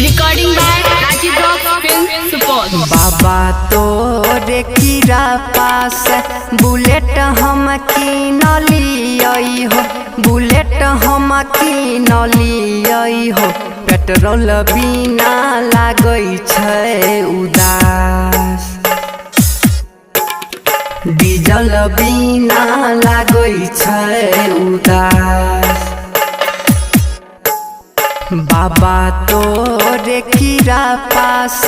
Recording by Rajiv Rock Film Support। बाबा तोरे कीरा पास बुलेट हम किनलियै हो, बुलेट हम किनलियै हो। पेट्रोल बिना लागै छै उदास, डीजल बिना लागै छै उदास। बाबा तोरे कीरा पास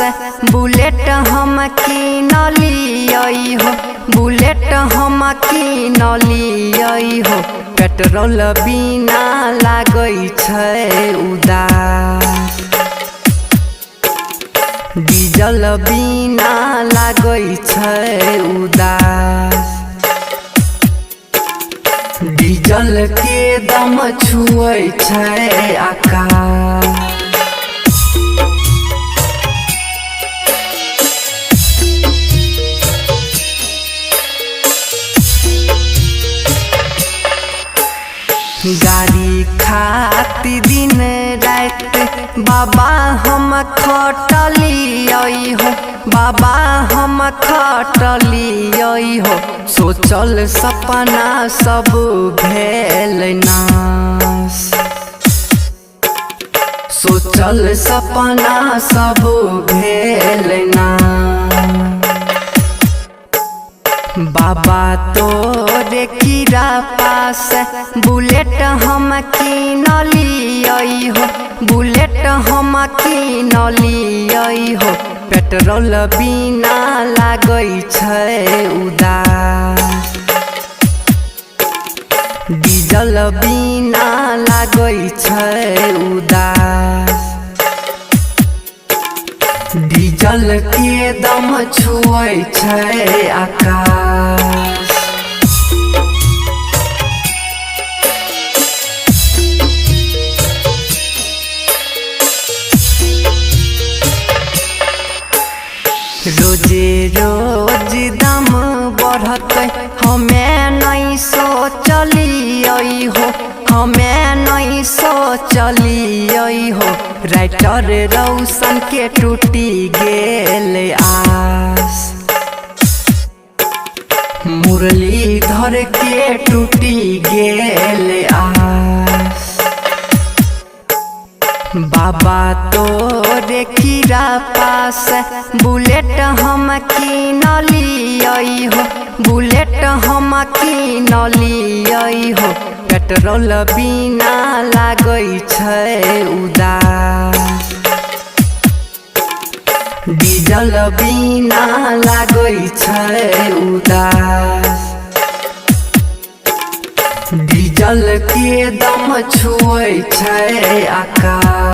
बुलेट हम किनलियै हो, बुलेट हम किनलियै हो। पेट्रोल बिना लागै छै उदास, डीजल बिना लागै छै उदास। डीजल के दम छुए छै आकाश, गाड़ी खाती दिन रात बाबा हम खटलियै हो, बाबा हम खटलियै हो। सोचल सपना सब भेल नाश, सोचल सपना सब भेल नाश। बाबा तोरे कीरा पास बुलेट हम किनलियै हो, बुलेट हम किनलियै हो। पेट्रोल बिना लागै छै उदास, डीजल बिना लागै छै उदास। डीजल के दम छुए छै आकाश, रोजे रोज दाम बढ़तै हमें नहीं सोचलियै हो, हमें नहीं सोचलियै हो। राइटर रौशन के टूटी गेल आस, मुरलीधर के टूटी गेल आस। बाबा तोरे कीरा पास बुलेट हम किनलियै हो, बुलेट हम किनलियै हो। पेट्रोल बिना लागै छै उदास, डीजल बिना लागै छै उदास। डीजल के दम छुए छै आकाश।